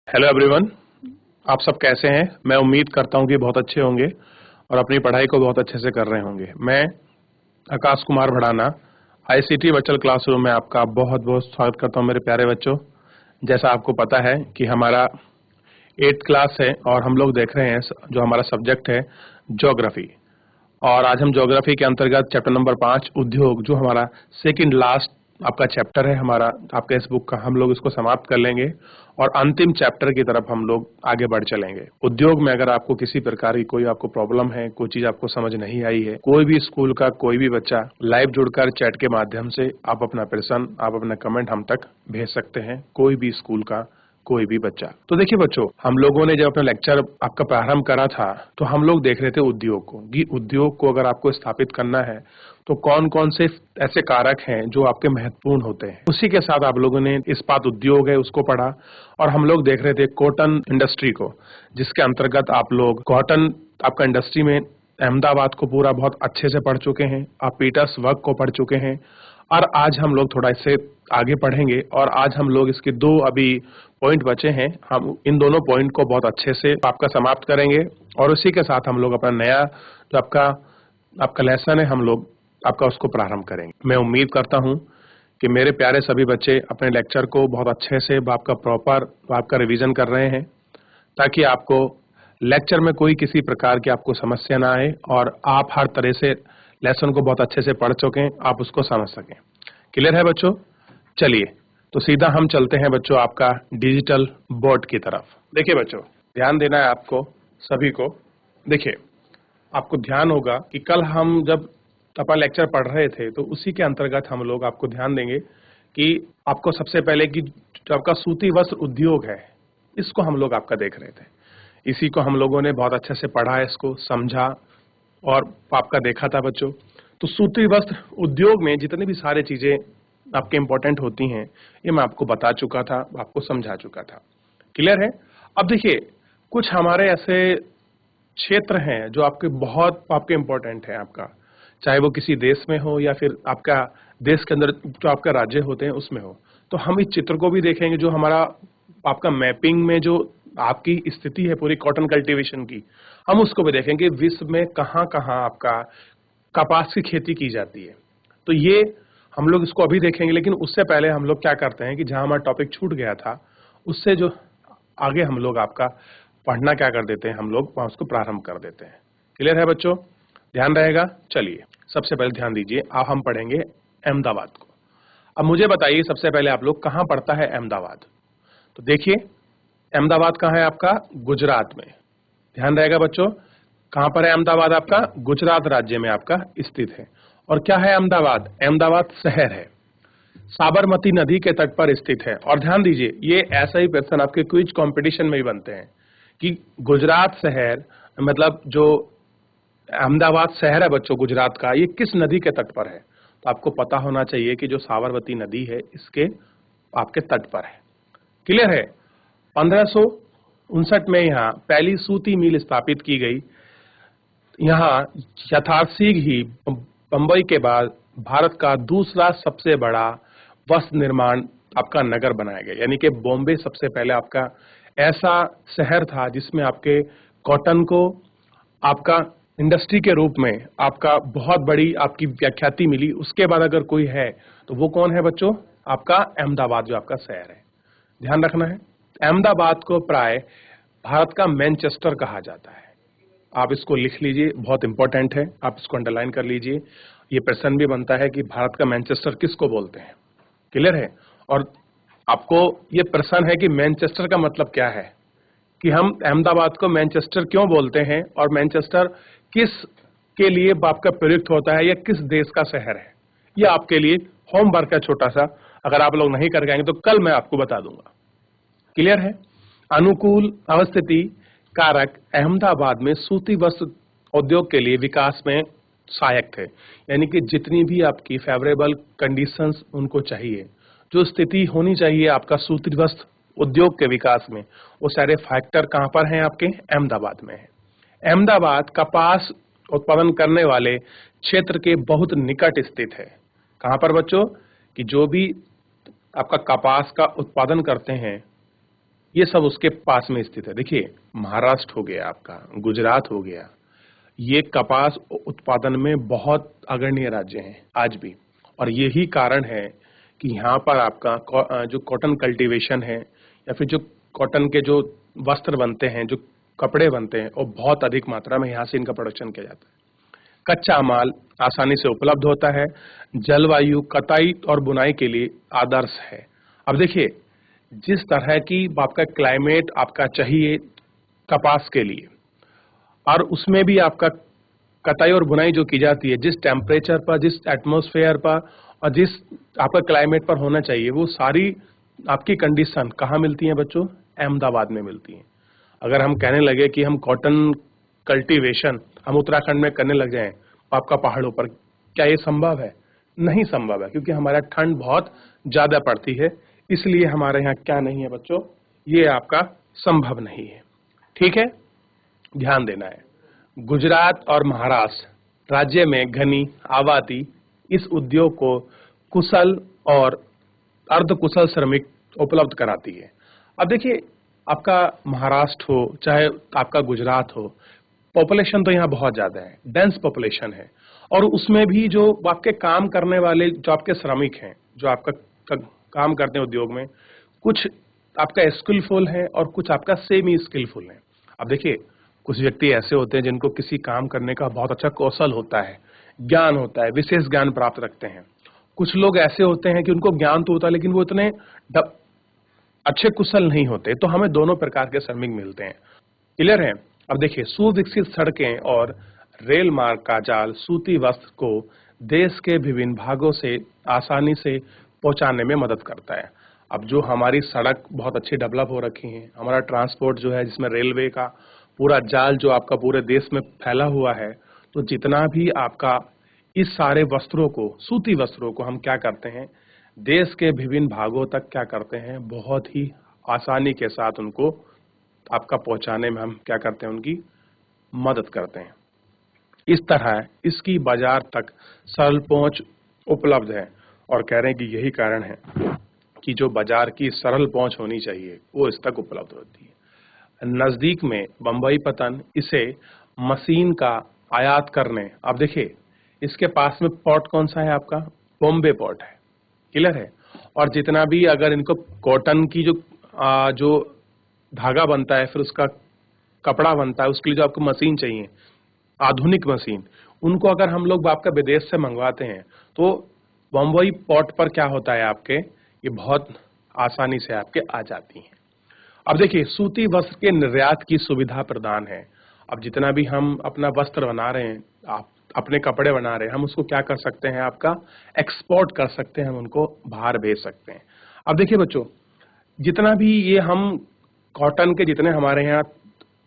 Hello everyone. आप सब कैसे हैं? मैं उम्मीद करता हूं कि बहुत अच्छे होंगे और अपनी पढ़ाई को बहुत अच्छे से कर रहे होंगे। मैं Akash Kumar Bhadana ICT virtual classroom में आपका बहुत बहुत स्वागत करता हूं मेरे प्यारे बच्चों। जैसा आपको पता है कि हमारा 8th क्लास है और हम लोग देख रहे हैं जो हमारा सब्जेक्ट है ज्योग्राफी। और आज हम ज्योग्राफी के अंतर्गत चैप्टर नंबर 5 उद्योग, जो हमारा सेकंड लास्ट आपका चैप्टर है हमारा आपके इस बुक का, हम लोग इसको समाप्त कर लेंगे और अंतिम चैप्टर की तरफ हम लोग आगे बढ़ चलेंगे। उद्योग में अगर आपको किसी प्रकार की कोई आपको प्रॉब्लम है, कोई चीज आपको समझ नहीं आई है, कोई भी स्कूल का कोई भी बच्चा लाइव जुड़कर चैट के माध्यम से आप अपना प्रश्न, आप अपना कमेंट हम तक भेज सकते हैं। कोई भी स्कूल का कोई भी बच्चा। तो देखिए बच्चों, हम लोगों ने जब अपना लेक्चर आपका प्रारंभ करा था तो हम लोग देख रहे थे उद्योग को, कि उद्योग को अगर आपको स्थापित करना है तो कौन कौन से ऐसे कारक हैं जो आपके महत्वपूर्ण होते हैं। उसी के साथ आप लोगों ने इस्पात उद्योग है उसको पढ़ा और हम लोग देख रहे थे कॉटन इंडस्ट्री को, जिसके अंतर्गत आप लोग कॉटन आपका इंडस्ट्री में अहमदाबाद को पूरा बहुत अच्छे से पढ़ चुके हैं, आप पीटर्सबर्ग को पढ़ चुके हैं और आज हम लोग थोड़ा इससे आगे पढ़ेंगे और आज हम लोग इसके दो अभी पॉइंट बचे हैं, हम इन दोनों पॉइंट को बहुत अच्छे से आपका समाप्त करेंगे और उसी के साथ हम लोग अपना नया जो आपका लेसन है हम लोग आपका उसको प्रारंभ करेंगे। मैं उम्मीद करता हूं कि मेरे प्यारे सभी बच्चे अपने लेक्चर को बहुत अच्छे से आपका प्रॉपर आपका रिवीजन कर रहे हैं, ताकि आपको लेक्चर में कोई किसी प्रकार की आपको समस्या ना आए और आप हर तरह से लेसन को बहुत अच्छे से पढ़ चुके, आप उसको समझ सकें। क्लियर है बच्चों? चलिए तो सीधा हम चलते हैं बच्चों आपका डिजिटल बोर्ड की तरफ। देखिए बच्चों, ध्यान देना है आपको सभी को। देखिए, आपको ध्यान होगा कि कल हम जब अपना लेक्चर पढ़ रहे थे तो उसी के अंतर्गत हम लोग आपको ध्यान देंगे कि आपको सबसे पहले कि जो आपका सूती वस्त्र उद्योग है, इसको हम लोग आपका देख रहे थे। इसी को हम लोगों ने बहुत अच्छे से पढ़ा, इसको समझा और आपका देखा था बच्चों। तो सूती वस्त्र उद्योग में जितनी भी सारी चीजें आपके इंपॉर्टेंट होती हैं, ये मैं आपको बता चुका था, आपको समझा चुका था। क्लियर है? अब देखिए, कुछ हमारे ऐसे क्षेत्र हैं जो आपके बहुत आपके इंपॉर्टेंट है आपका, चाहे वो किसी देश में हो या फिर आपका देश के अंदर जो आपका राज्य होते हैं उसमें हो। तो हम इस चित्र को भी देखेंगे जो हमारा आपका मैपिंग में जो आपकी स्थिति है पूरी कॉटन कल्टीवेशन की, हम उसको भी देखेंगे विश्व में कहाँ कहाँ आपका कपास की खेती की जाती है। तो ये हम लोग इसको अभी देखेंगे, लेकिन उससे पहले हम लोग क्या करते हैं कि जहां हमारा टॉपिक छूट गया था उससे जो आगे हम लोग आपका पढ़ना क्या कर देते हैं, हम लोग वहां उसको प्रारंभ कर देते हैं। क्लियर है बच्चों? ध्यान रहेगा। चलिए सबसे पहले ध्यान दीजिए, अब हम पढ़ेंगे अहमदाबाद को। अब मुझे बताइए सबसे पहले आप लोग कहाँ पड़ता है अहमदाबाद? तो देखिए, अहमदाबाद कहाँ है आपका? गुजरात में। ध्यान रहेगा बच्चों, कहां पर है अहमदाबाद? आपका गुजरात राज्य में आपका स्थित है। और क्या है अहमदाबाद? अहमदाबाद शहर है, साबरमती नदी के तट पर स्थित है। और ध्यान दीजिए, ये ऐसा ही प्रश्न आपके क्विज कंपटीशन में भी बनते हैं कि गुजरात शहर मतलब जो अहमदाबाद शहर है बच्चों गुजरात का, ये किस नदी के तट पर है? तो आपको पता होना चाहिए कि जो साबरमती नदी है इसके आपके तट पर है। क्लियर है? 1559 में यहाँ पहली सूती मिल स्थापित की गई। यहाँ यथाशीघ्र ही बंबई के बाद भारत का दूसरा सबसे बड़ा वस्त्र निर्माण आपका नगर बनाया गया, यानी कि बॉम्बे सबसे पहले आपका ऐसा शहर था जिसमें आपके कॉटन को आपका इंडस्ट्री के रूप में आपका बहुत बड़ी आपकी व्याख्याति मिली। उसके बाद अगर कोई है तो वो कौन है बच्चों? आपका अहमदाबाद जो आपका शहर है। ध्यान रखना है, अहमदाबाद को प्राय भारत का मैनचेस्टर कहा जाता है। आप इसको लिख लीजिए, बहुत इंपॉर्टेंट है, आप इसको अंडरलाइन कर लीजिए। ये प्रश्न भी बनता है कि भारत का मैनचेस्टर किसको बोलते हैं। क्लियर है? और आपको ये प्रश्न है कि मैनचेस्टर का मतलब क्या है, कि हम अहमदाबाद को मैनचेस्टर क्यों बोलते हैं और मैनचेस्टर किस के लिए आपका प्रयुक्त होता है या किस देश का शहर है। यह आपके लिए होमवर्क है छोटा सा, अगर आप लोग नहीं कर पाएंगे तो कल मैं आपको बता दूंगा। क्लियर है? अनुकूल अवस्थिति कारक अहमदाबाद में सूती वस्त्र उद्योग के लिए विकास में सहायक थे, यानी कि जितनी भी आपकी फेवरेबल कंडीशंस उनको चाहिए, जो स्थिति होनी चाहिए आपका सूती वस्त्र उद्योग के विकास में, वो सारे फैक्टर कहां पर हैं? आपके अहमदाबाद में है। अहमदाबाद कपास उत्पादन करने वाले क्षेत्र के बहुत निकट स्थित है। कहां पर बच्चों? कि जो भी आपका कपास का उत्पादन करते हैं ये सब उसके पास में स्थित है। देखिए, महाराष्ट्र हो गया आपका, गुजरात हो गया, ये कपास उत्पादन में बहुत अग्रणीय राज्य हैं आज भी। और यही कारण है कि यहाँ पर आपका जो कॉटन कल्टीवेशन है या फिर जो कॉटन के जो वस्त्र बनते हैं, जो कपड़े बनते हैं, वो बहुत अधिक मात्रा में यहाँ से इनका प्रोडक्शन किया जाता है। कच्चा माल आसानी से उपलब्ध होता है, जलवायु कटाई और बुनाई के लिए आदर्श है। अब देखिए, जिस तरह की आपका क्लाइमेट आपका चाहिए कपास के लिए, और उसमें भी आपका कटाई और बुनाई जो की जाती है, जिस टेम्परेचर पर, जिस एटमॉस्फेयर पर और जिस आपका क्लाइमेट पर होना चाहिए, वो सारी आपकी कंडीशन कहाँ मिलती है बच्चों? अहमदाबाद में मिलती है। अगर हम कहने लगे कि हम कॉटन कल्टीवेशन हम उत्तराखंड में करने लग जाएं आपका पहाड़ों पर, क्या ये संभव है? नहीं संभव है, क्योंकि हमारा ठंड बहुत ज्यादा पड़ती है। इसलिए हमारे यहाँ क्या नहीं है बच्चों? ये आपका संभव नहीं है। ठीक है, ध्यान देना है। गुजरात और महाराष्ट्र राज्य में घनी आबादी इस उद्योग को कुशल और अर्धकुशल श्रमिक उपलब्ध कराती है। अब देखिए, आपका महाराष्ट्र हो चाहे आपका गुजरात हो, पॉपुलेशन तो यहाँ बहुत ज्यादा है, डेंस पॉपुलेशन है। और उसमें भी जो आपके काम करने वाले जो आपके श्रमिक हैं, जो आपका काम करते हैं उद्योग में, कुछ आपका स्किलफुल है और कुछ आपका सेमी स्किलफुल है। अब देखिए, कुछ व्यक्ति ऐसे होते हैं जिनको किसी काम करने का बहुत अच्छा कौशल होता है, ज्ञान होता है, विशेष ज्ञान प्राप्त रखते हैं। कुछ लोग ऐसे होते हैं कि उनको ज्ञान तो होता है लेकिन वो इतने अच्छे कुशल नहीं होते। तो हमें दोनों प्रकार के श्रमिक मिलते हैं। क्लियर है? अब देखिए, सुविकसित सड़कें और रेल मार्ग का जाल सूती वस्त्र को देश के विभिन्न भागों से आसानी से पहुंचाने में मदद करता है। अब जो हमारी सड़क बहुत अच्छी डेवलप हो रखी है, हमारा ट्रांसपोर्ट जो है, जिसमें रेलवे का पूरा जाल जो आपका पूरे देश में फैला हुआ है, तो जितना भी आपका इस सारे वस्त्रों को, सूती वस्त्रों को हम क्या करते हैं, देश के विभिन्न भागों तक क्या करते हैं, बहुत ही आसानी के साथ उनको आपका पहुंचाने में हम क्या करते हैं, उनकी मदद करते हैं। इस तरह इसकी बाजार तक सरल पहुंच उपलब्ध है। और कह रहे हैं कि यही कारण है कि जो बाजार की सरल पहुंच होनी चाहिए वो इस तक उपलब्ध होती है। नजदीक में बंबई पतन इसे मशीन का आयात करने, अब देखिए इसके पास में पोर्ट कौन सा है आपका? बॉम्बे पोर्ट है। क्लियर है? और जितना भी अगर इनको कॉटन की जो धागा बनता है, फिर उसका कपड़ा बनता है, उसके लिए जो आपको मशीन चाहिए, आधुनिक मशीन, उनको अगर हम लोग आपका विदेश से मंगवाते हैं तो बम्बई पोर्ट पर क्या होता है आपके, ये बहुत आसानी से आपके आ जाती हैं। अब देखिए, सूती वस्त्र के निर्यात की सुविधा प्रदान है। अब जितना भी हम अपना वस्त्र बना रहे हैं, आप अपने कपड़े बना रहे हैं, हम उसको क्या कर सकते हैं, आपका एक्सपोर्ट कर सकते हैं, हम उनको बाहर भेज सकते हैं। अब देखिए बच्चों, जितना भी ये हम कॉटन के जितने हमारे यहाँ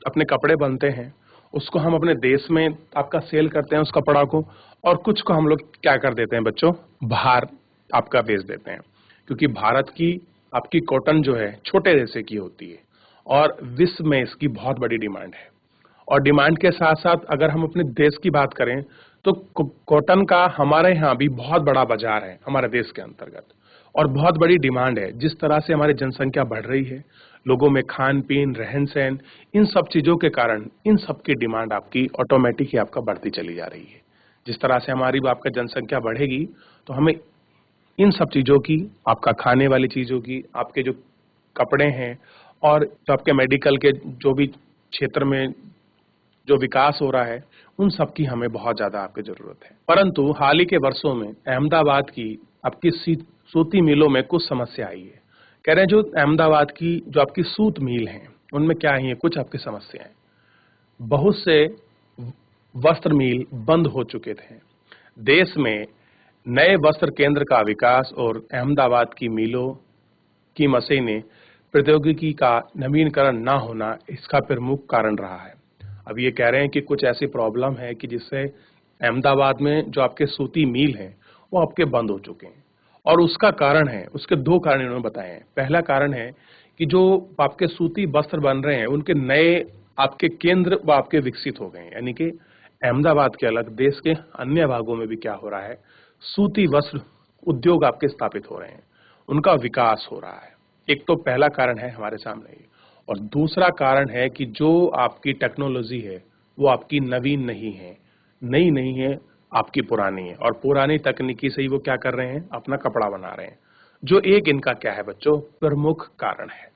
अपने कपड़े बनते हैं, उसको हम अपने देश में आपका सेल करते हैं उस कपड़ा को, और कुछ को हम लोग क्या कर देते हैं बच्चों, बाहर आपका भेज देते हैं। क्योंकि भारत की आपकी कॉटन जो है छोटे देश की होती है और विश्व में इसकी बहुत बड़ी डिमांड है। और डिमांड के साथ साथ अगर हम अपने देश की बात करें तो कॉटन का हमारे यहाँ भी बहुत बड़ा बाजार है हमारे देश के अंतर्गत, और बहुत बड़ी डिमांड है। जिस तरह से हमारी जनसंख्या बढ़ रही है, लोगों में खान पीन, रहन सहन, इन सब चीजों के कारण इन सब की डिमांड आपकी ऑटोमेटिक ही आपका बढ़ती चली जा रही है। जिस तरह से हमारी आपका जनसंख्या बढ़ेगी तो हमें इन सब चीजों की, आपका खाने वाली चीजों की, आपके जो कपड़े हैं और जो आपके मेडिकल के जो भी क्षेत्र में जो विकास हो रहा है, उन सब की हमें बहुत ज्यादा आपकी जरूरत है। परंतु हाल ही के वर्षों में अहमदाबाद की आपकी सूती मिलों में कुछ समस्या आई है। कह रहे हैं जो अहमदाबाद की जो आपकी सूत मिल है, उनमें क्या ही है, कुछ आपकी समस्याएं। बहुत से वस्त्र मिल बंद हो चुके थे। देश में नए वस्त्र केंद्र का विकास और अहमदाबाद की मिलों की मशीनें प्रौद्योगिकी का नवीनीकरण न होना इसका प्रमुख कारण रहा है। अब ये कह रहे हैं कि कुछ ऐसी प्रॉब्लम है कि जिससे अहमदाबाद में जो आपके सूती मिल हैं वो आपके बंद हो चुके हैं। और उसका कारण है, उसके दो कारण इन्होंने बताए हैं। पहला कारण है कि जो आपके सूती वस्त्र बन रहे हैं उनके नए आपके केंद्र वो आपके विकसित हो गए हैं। यानी कि अहमदाबाद के अलग देश के अन्य भागों में भी क्या हो रहा है, सूती वस्त्र उद्योग आपके स्थापित हो रहे हैं, उनका विकास हो रहा है। एक तो पहला कारण है हमारे सामने ही। और दूसरा कारण है कि जो आपकी टेक्नोलॉजी है वो आपकी नवीन नहीं है, नई नहीं है, आपकी पुरानी है, और पुरानी तकनीकी से ही वो क्या कर रहे हैं, अपना कपड़ा बना रहे हैं, जो एक इनका क्या है बच्चों, प्रमुख कारण है।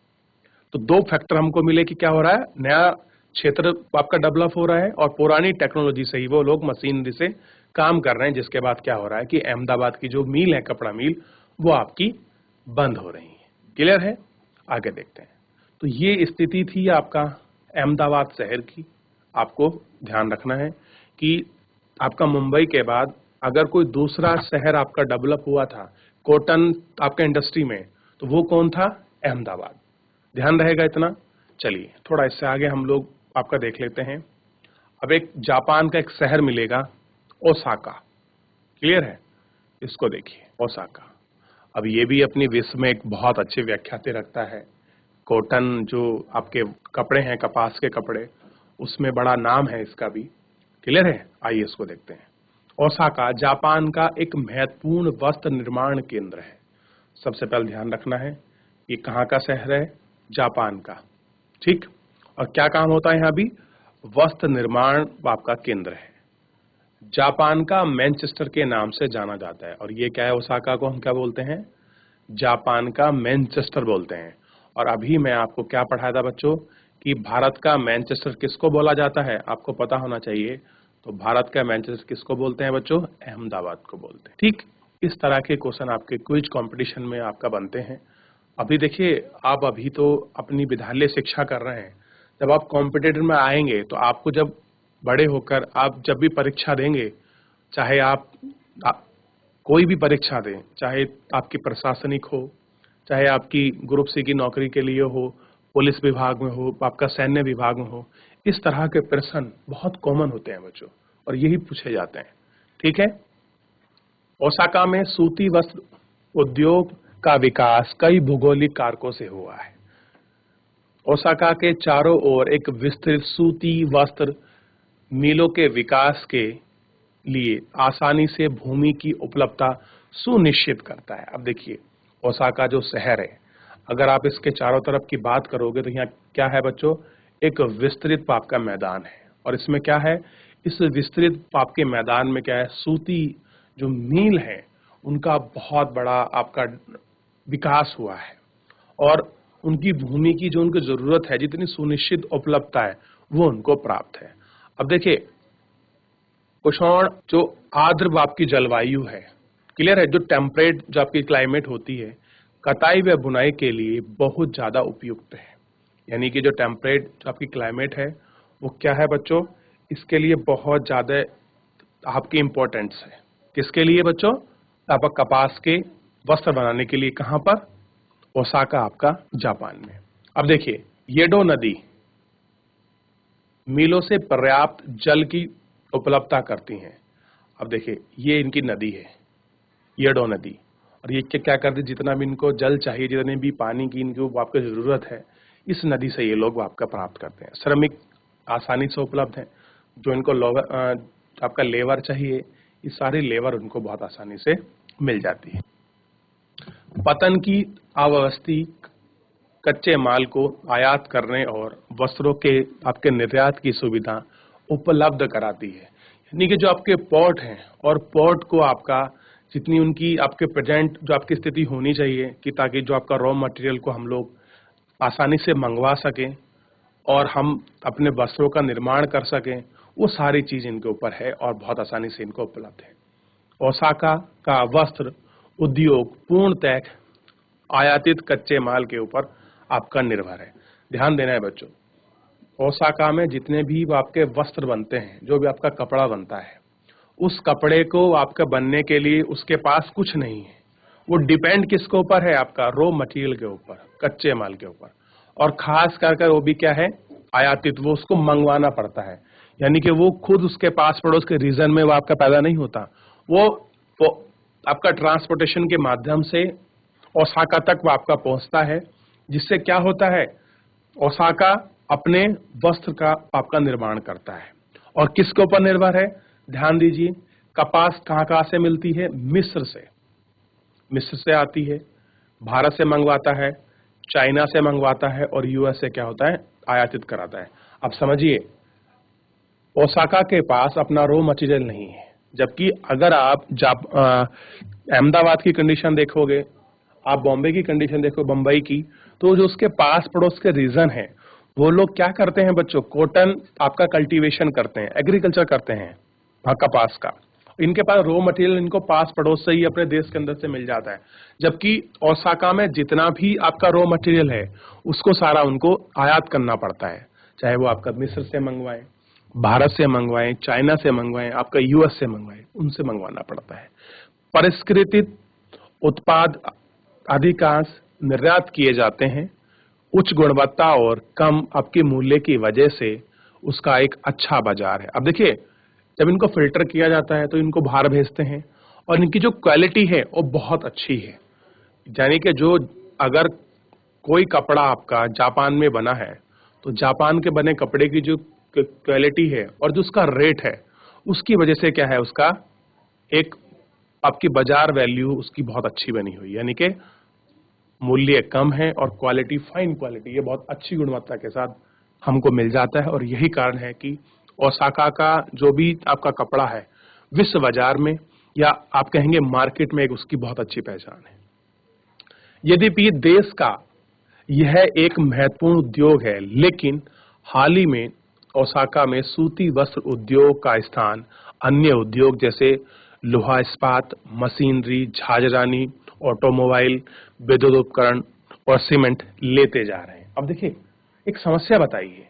तो दो फैक्टर हमको मिले कि क्या हो रहा है, नया क्षेत्र आपका डेवलप हो रहा है और पुरानी टेक्नोलॉजी से ही वो लोग मशीनरी से काम कर रहे हैं, जिसके बाद क्या हो रहा है कि अहमदाबाद की जो मिल है, कपड़ा मिल, वो आपकी बंद हो रही है। क्लियर है? आगे देखते हैं। तो ये स्थिति थी आपका अहमदाबाद शहर की। आपको ध्यान रखना है कि आपका मुंबई के बाद अगर कोई दूसरा शहर आपका डेवलप हुआ था कॉटन आपका इंडस्ट्री में, तो वो कौन था, अहमदाबाद। ध्यान रहेगा इतना। चलिए थोड़ा इससे आगे हम लोग आपका देख लेते हैं। अब एक जापान का एक शहर मिलेगा, ओसाका। क्लियर है? इसको देखिए, ओसाका। अब ये भी अपनी विश्व में एक बहुत अच्छी व्याख्याति रखता है। कॉटन जो आपके कपड़े हैं, कपास के कपड़े, उसमें बड़ा नाम है इसका भी। क्लियर है? आइए इसको देखते हैं। ओसाका जापान का एक महत्वपूर्ण वस्त्र निर्माण केंद्र है। सबसे पहले ध्यान रखना है ये कहाँ का शहर है, जापान का। ठीक। और क्या काम होता है यहाँ भी, वस्त्र निर्माण आपका केंद्र है। जापान का मैनचेस्टर के नाम से जाना जाता है। और ये क्या है, ओसाका को हम क्या बोलते हैं, जापान का मैनचेस्टर बोलते हैं। और अभी मैं आपको क्या पढ़ाया था बच्चों कि भारत का मैनचेस्टर किसको बोला जाता है, आपको पता होना चाहिए। तो भारत का मैनचेस्टर किसको बोलते हैं बच्चों, अहमदाबाद को बोलते हैं। ठीक। इस तरह के क्वेश्चन आपके क्विज कंपटीशन में आपका बनते हैं। अभी देखिए, आप अभी तो अपनी विद्यालय शिक्षा कर रहे हैं, जब आप कॉम्पिटिटिव में आएंगे तो आपको जब बड़े होकर आप जब भी परीक्षा देंगे, चाहे आप कोई भी परीक्षा दें, चाहे आपकी प्रशासनिक हो, चाहे आपकी ग्रुप सी की नौकरी के लिए हो, पुलिस विभाग में हो, आपका सैन्य विभाग में हो, इस तरह के प्रश्न बहुत कॉमन होते हैं बच्चों, और यही पूछे जाते हैं। ठीक है। ओसाका में सूती वस्त्र उद्योग का विकास कई भौगोलिक कारकों से हुआ है। ओसाका के चारों ओर एक विस्तृत सूती वस्त्र मिलों के विकास के लिए आसानी से भूमि की उपलब्धता सुनिश्चित करता है। अब देखिए, ओसाका जो शहर है, अगर आप इसके चारों तरफ की बात करोगे तो यहाँ क्या है बच्चों, एक विस्तृत पाप का मैदान है। और इसमें क्या है, इस विस्तृत पाप के मैदान में क्या है, सूती जो मील है उनका बहुत बड़ा आपका विकास हुआ है, और उनकी भूमि की जो उनको जरूरत है, जितनी सुनिश्चित उपलब्धता है, वो उनको प्राप्त है। अब देखिए, उष्ण जो आर्द्र आपकी जलवायु है, क्लियर है, जो टेम्परेट जो आपकी क्लाइमेट होती है, कताई व बुनाई के लिए बहुत ज्यादा उपयुक्त है। यानी कि जो टेम्परेट जो आपकी क्लाइमेट है वो क्या है बच्चों, इसके लिए बहुत ज्यादा आपकी इंपॉर्टेंस है। किसके लिए बच्चों, आपका कपास के वस्त्र बनाने के लिए। कहां पर, ओसाका आपका जापान में। अब देखिए, येडो नदी मीलों से पर्याप्त जल की उपलब्धता करती हैं। अब देखिए, ये इनकी नदी है, येडो नदी, और ये क्या करती, जितना भी इनको जल चाहिए, जितने भी पानी की इनको आपको जरूरत है, इस नदी से ये लोग आपका प्राप्त करते हैं। श्रमिक आसानी से उपलब्ध है, जो इनको आपका लेबर चाहिए, ये सारी लेबर उनको बहुत आसानी से मिल जाती है। पतन की अव्यवस्थी कच्चे माल को आयात करने और वस्त्रों के आपके निर्यात की सुविधा उपलब्ध कराती है। यानी कि जो आपके पोर्ट हैं, और पोर्ट को आपका जितनी उनकी आपके प्रेजेंट जो आपकी स्थिति होनी चाहिए कि ताकि जो आपका रॉ मटेरियल को हम लोग आसानी से मंगवा सकें और हम अपने वस्त्रों का निर्माण कर सकें, वो सारी चीज इनके ऊपर है और बहुत आसानी से इनको उपलब्ध है। ओसाका का वस्त्र उद्योग पूर्णतः आयातित कच्चे माल के ऊपर आपका निर्भर है। ध्यान देना है बच्चों, ओसाका में जितने भी आपके वस्त्र बनते हैं, जो भी आपका कपड़ा बनता है, उस कपड़े को आपका बनने के लिए उसके पास कुछ नहीं है। वो डिपेंड किसके ऊपर है, आपका रॉ मटेरियल के ऊपर, कच्चे माल के ऊपर, और खास करके वो भी क्या है, आयातित, वो उसको मंगवाना पड़ता है। यानी कि वो खुद उसके पास पड़ोस के रीजन में वो आपका पैदा नहीं होता, वो आपका ट्रांसपोर्टेशन के माध्यम से ओसाका तक वो आपका पहुंचता है, जिससे क्या होता है, ओसाका अपने वस्त्र का आपका निर्माण करता है। और किसके ऊपर निर्भर है, ध्यान दीजिए, कपास कहां से मिलती है, मिस्र से, मिस्र से आती है, भारत से मंगवाता है, चाइना से मंगवाता है और यूएस से क्या होता है, आयातित कराता है। अब समझिए, ओसाका के पास अपना रॉ मटेरियल नहीं है, जबकि अगर आप अहमदाबाद की कंडीशन देखोगे, आप बॉम्बे की कंडीशन देखो, बंबई की, तो जो उसके पास पड़ोस के रीजन है, वो लोग क्या करते हैं बच्चों, कॉटन आपका कल्टीवेशन करते हैं, एग्रीकल्चर करते हैं कपास का। इनके पास रॉ मटेरियल इनको पास पड़ोस से ही अपने देश के अंदर से मिल जाता है, जबकि ओसाका में जितना भी आपका रॉ मटेरियल है उसको सारा उनको आयात करना पड़ता है, चाहे वो आपका मिस्र से मंगवाएं, भारत से मंगवाएं, चाइना से मंगवाएं, आपका यूएस से मंगवाएं, उनसे मंगवाना पड़ता है। परिष्कृत उत्पाद अधिकांश निर्यात किए जाते हैं, उच्च गुणवत्ता और कम आपके मूल्य की वजह से उसका एक अच्छा बाजार है। अब देखिए, जब इनको फिल्टर किया जाता है तो इनको बाहर भेजते हैं, और इनकी जो क्वालिटी है वो बहुत अच्छी है। यानी कि जो अगर कोई कपड़ा आपका जापान में बना है, तो जापान के बने कपड़े की जो क्वालिटी है और जो उसका रेट है, उसकी वजह से क्या है, उसका एक आपकी बाजार वैल्यू उसकी बहुत अच्छी बनी हुई, यानी कि मूल्य कम है और क्वालिटी फाइन क्वालिटी, ये बहुत अच्छी गुणवत्ता के साथ हमको मिल जाता है। और यही कारण है कि ओसाका का जो भी आपका कपड़ा है, विश्व बाजार में या आप कहेंगे मार्केट में एक उसकी बहुत अच्छी पहचान है। यद्यपि देश का यह एक महत्वपूर्ण उद्योग है, लेकिन हाल ही में ओसाका में सूती वस्त्र उद्योग का स्थान अन्य उद्योग जैसे लोहा इस्पात, मशीनरी, झांझरानी, ऑटोमोबाइल, विद्युत उपकरण और सीमेंट लेते जा रहे हैं। अब देखिए, एक समस्या बताइए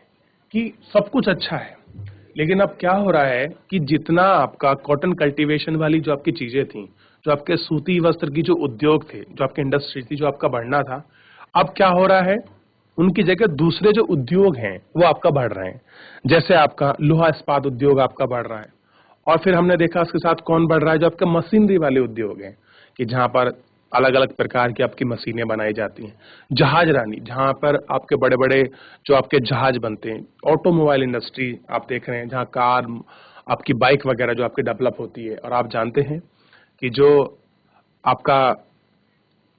कि सब कुछ अच्छा है, लेकिन अब क्या हो रहा है कि जितना आपका कॉटन कल्टीवेशन वाली जो आपकी चीजें थी, जो आपके सूती वस्त्र की जो उद्योग थे, जो आपकी इंडस्ट्री थी, जो आपका बढ़ना था, अब क्या हो रहा है, उनकी जगह दूसरे जो उद्योग हैं वो आपका बढ़ रहे हैं। जैसे आपका लोहा इस्पात उद्योग आपका बढ़ रहा है, और फिर हमने देखा उसके साथ कौन बढ़ रहा है, जो आपके मशीनरी वाले उद्योग हैं, कि जहां पर अलग अलग प्रकार की आपकी मशीनें बनाई जाती हैं। जहाजरानी, जहां पर आपके बड़े बड़े जो आपके जहाज बनते हैं। ऑटोमोबाइल इंडस्ट्री आप देख रहे हैं, जहां कार, आपकी बाइक वगैरह जो आपकी डेवलप होती है। और आप जानते हैं कि जो आपका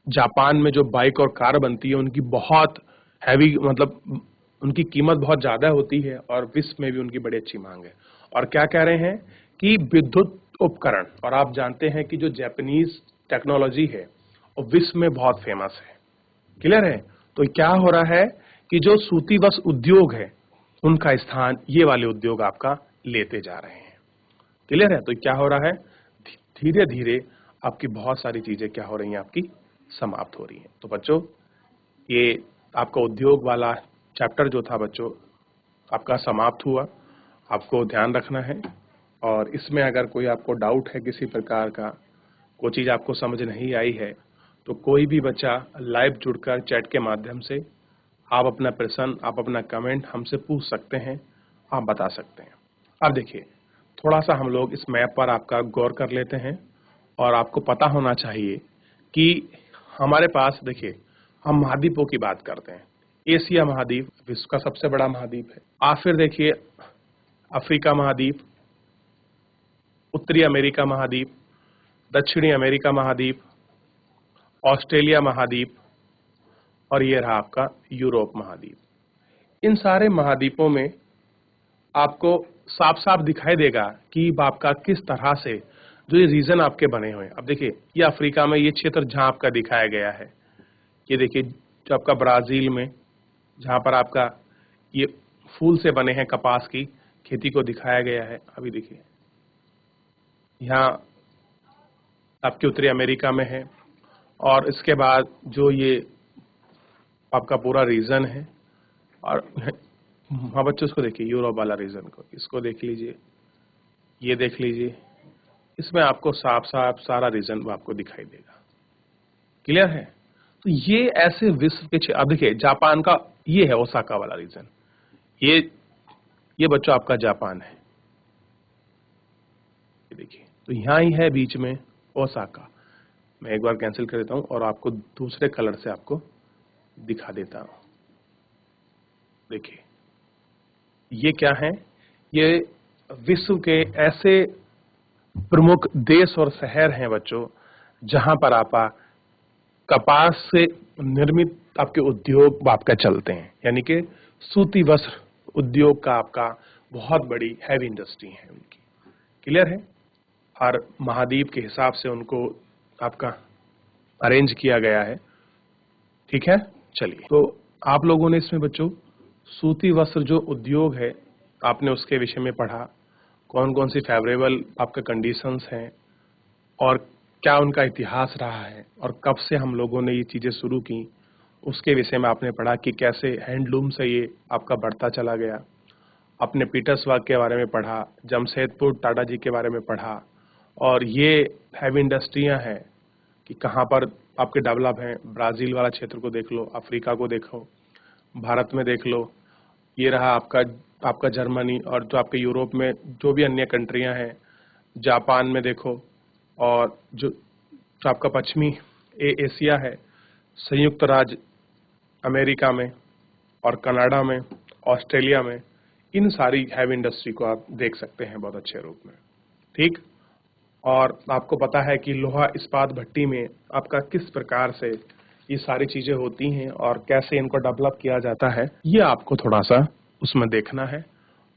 जापान में जो बाइक और कार बनती है, उनकी बहुत हैवी, मतलब उनकी कीमत बहुत ज्यादा होती है, और विश्व में भी उनकी बड़ी अच्छी मांग है। और क्या कह रहे हैं कि विद्युत उपकरण, और आप जानते हैं कि जो जापानीज टेक्नोलॉजी है वो विश्व में बहुत फेमस है। क्लियर है? तो क्या हो रहा है कि जो सूती वस्त्र उद्योग है, उनका स्थान ये वाले उद्योग आपका लेते जा रहे हैं। क्लियर है? तो क्या हो रहा है, धीरे धीरे आपकी बहुत सारी चीजें क्या हो रही हैं, आपकी समाप्त हो रही हैं। तो बच्चों, ये आपका उद्योग वाला चैप्टर जो था बच्चों आपका समाप्त हुआ। आपको ध्यान रखना है, और इसमें अगर कोई आपको डाउट है किसी प्रकार का, कोई चीज आपको समझ नहीं आई है, तो कोई भी बच्चा लाइव जुड़कर चैट के माध्यम से आप अपना प्रश्न, आप अपना कमेंट हमसे पूछ सकते हैं, आप बता सकते हैं। अब देखिए, थोड़ा सा हम लोग इस मैप पर आपका गौर कर लेते हैं, और आपको पता होना चाहिए कि हमारे पास, देखिए, हम महाद्वीपों की बात करते हैं। एशिया महाद्वीप विश्व का सबसे बड़ा महाद्वीप है। आप फिर देखिए, अफ्रीका महाद्वीप, उत्तरी अमेरिका महाद्वीप, दक्षिणी अमेरिका महाद्वीप, ऑस्ट्रेलिया महाद्वीप, और ये रहा आपका यूरोप महाद्वीप। इन सारे महाद्वीपों में आपको साफ साफ दिखाई देगा कि आपका किस तरह से जो ये रीजन आपके बने हुए हैं। अब देखिए, ये अफ्रीका में ये क्षेत्र जहां आपका दिखाया गया है, ये देखिए जो आपका ब्राजील में, जहां पर आपका ये फूल से बने हैं कपास की खेती को दिखाया गया है। अभी देखिए, यहाँ आपके उत्तरी अमेरिका में है, और इसके बाद जो ये आपका पूरा रीजन है, और हाँ बच्चों, इसको देखिए, यूरोप वाला रीजन को, इसको देख लीजिए, ये देख लीजिए, इसमें आपको साफ साफ सारा रीजन आपको दिखाई देगा। क्लियर है? तो ये ऐसे विश्व के, अब देखिए जापान का ये है ओसाका वाला रीजन, ये बच्चों आपका जापान है, ये देखिए, तो यहां ही है बीच में ओसाका। मैं एक बार कैंसिल कर देता हूं और आपको दूसरे कलर से आपको दिखा देता हूं। देखिए, ये क्या है, ये विश्व के ऐसे प्रमुख देश और शहर हैं बच्चों, जहां पर आप कपास से निर्मित आपके उद्योग आपका चलते हैं, यानी कि सूती वस्त्र उद्योग का आपका बहुत बड़ी हैवी इंडस्ट्री है उनकी। क्लियर है? हर महाद्वीप के हिसाब से उनको आपका अरेंज किया गया है। ठीक है, चलिए, तो आप लोगों ने इसमें बच्चों सूती वस्त्र जो उद्योग है आपने उसके विषय में पढ़ा, कौन कौन सी फेवरेबल आपका कंडीशंस हैं और क्या उनका इतिहास रहा है और कब से हम लोगों ने ये चीजें शुरू की, उसके विषय में आपने पढ़ा कि कैसे हैंडलूम से ये आपका बढ़ता चला गया। अपने पीटर्सबर्ग के बारे में पढ़ा, जमशेदपुर टाटा जी के बारे में पढ़ा, और ये हैवी इंडस्ट्रियां हैं कि कहाँ पर आपके डेवलप हैं। ब्राजील वाला क्षेत्र को देख लो, अफ्रीका को देखो, भारत में देख लो, ये रहा आपका जर्मनी, और जो आपके यूरोप में जो भी अन्य कंट्रियां हैं, जापान में देखो, और जो आपका पश्चिमी एशिया है, संयुक्त राज्य अमेरिका में और कनाडा में, ऑस्ट्रेलिया में, इन सारी हैवी इंडस्ट्री को आप देख सकते हैं बहुत अच्छे रूप में। ठीक, और आपको पता है कि लोहा इस्पात भट्टी में आपका किस प्रकार से ये सारी चीजें होती हैं और कैसे इनको डेवलप किया जाता है, ये आपको थोड़ा सा उसमें देखना है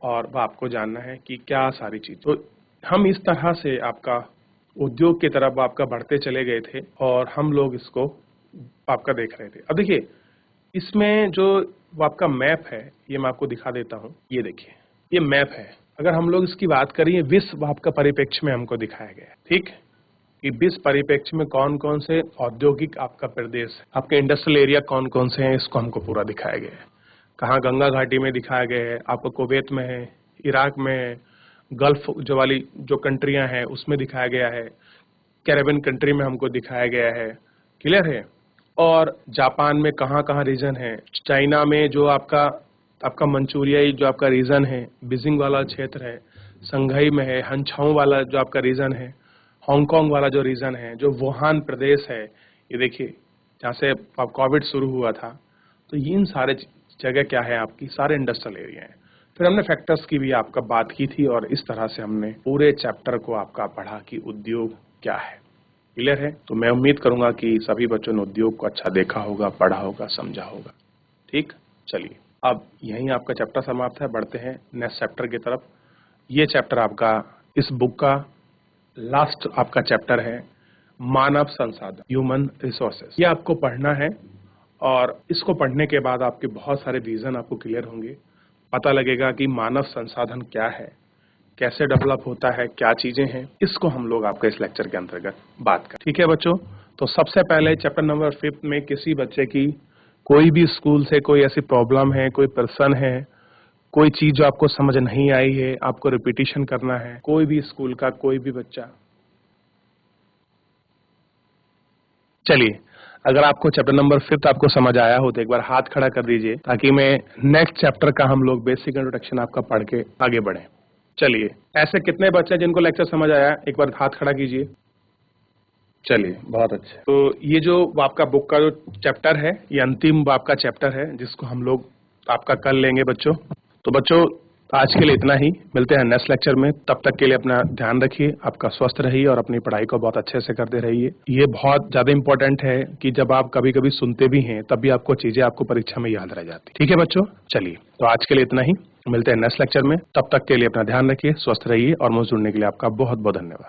और वह आपको जानना है कि क्या सारी चीज। तो हम इस तरह से आपका उद्योग की तरफ आपका बढ़ते चले गए थे और हम लोग इसको आपका देख रहे थे। अब देखिए, इसमें जो आपका मैप है ये मैं आपको दिखा देता हूँ। ये देखिए, ये मैप है। अगर हम लोग इसकी बात करें, विश्व आपका परिप्रेक्ष्य में हमको दिखाया गया है। ठीक, कि विश्व परिप्रेक्ष्य में कौन कौन से औद्योगिक आपका प्रदेश है, आपके इंडस्ट्रियल एरिया कौन कौन से हैं, इसको हमको पूरा दिखाया गया है। कहाँ गंगा घाटी में दिखाया गया है, आपको कुवैत में है, इराक में है, गल्फ जो वाली जो कंट्रियां हैं उसमें दिखाया गया है, कैरेबियन कंट्री में हमको दिखाया गया है। क्लियर है? और जापान में कहाँ कहाँ रीजन है, चाइना में जो आपका मंचूरियाई जो आपका रीजन है, बीजिंग वाला क्षेत्र है, संघाई में है, हंछाऊ वाला जो आपका रीजन है, हांगकांग वाला जो रीजन है, जो वुहान प्रदेश है, ये देखिए जहाँ से कोविड शुरू हुआ था। तो इन सारे जगह क्या है आपकी, सारे इंडस्ट्रियल एरिया है। फिर हमने फैक्टर्स की भी आपका बात की थी और इस तरह से हमने पूरे चैप्टर को आपका पढ़ा कि उद्योग क्या है। क्लियर है? तो मैं उम्मीद करूंगा कि सभी बच्चों ने उद्योग को अच्छा देखा होगा, पढ़ा होगा, समझा होगा। ठीक, चलिए, अब यहीं आपका चैप्टर समाप्त है। बढ़ते हैं नेक्स्ट चैप्टर की तरफ। ये चैप्टर आपका इस बुक का लास्ट आपका चैप्टर है, मानव संसाधन, ह्यूमन रिसोर्सेज। ये आपको पढ़ना है और इसको पढ़ने के बाद आपके बहुत सारे विजन आपको क्लियर होंगे। पता लगेगा कि मानव संसाधन क्या है, कैसे डेवलप होता है, क्या चीजें हैं, इसको हम लोग आपके इस लेक्चर के अंतर्गत बात करें। ठीक है बच्चों? तो सबसे पहले चैप्टर नंबर 5 में किसी बच्चे की कोई भी स्कूल से कोई ऐसी प्रॉब्लम है, कोई पर्सन है, कोई चीज जो आपको समझ नहीं आई है, आपको रिपीटिशन करना है, कोई भी स्कूल का कोई भी बच्चा। चलिए, अगर आपको चैप्टर नंबर 5 आपको समझ आया हो तो एक बार हाथ खड़ा कर दीजिए ताकि मैं नेक्स्ट चैप्टर का हम लोग बेसिक इंट्रोडक्शन आपका पढ़ के आगे बढ़े। चलिए, ऐसे कितने बच्चे हैं जिनको लेक्चर समझ आया, एक बार हाथ खड़ा कीजिए। चलिए, बहुत अच्छा। तो ये जो आपका बुक का जो चैप्टर है, ये अंतिम आपका चैप्टर है जिसको हम लोग आपका कल लेंगे बच्चों। तो बच्चों, आज के लिए इतना ही। मिलते हैं नेक्स्ट लेक्चर में। तब तक के लिए अपना ध्यान रखिए, आपका स्वस्थ रहिए और अपनी पढ़ाई को बहुत अच्छे से करते रहिए। ये बहुत ज्यादा इंपॉर्टेंट है कि जब आप कभी कभी सुनते भी हैं तब भी आपको चीजें आपको परीक्षा में याद रह जाती। ठीक है बच्चों? चलिए, तो आज के लिए इतना ही। मिलते हैं नेक्स्ट लेक्चर में। तब तक के लिए अपना ध्यान रखिए, स्वस्थ रहिए और मुझसे जुड़ने के लिए आपका बहुत बहुत धन्यवाद।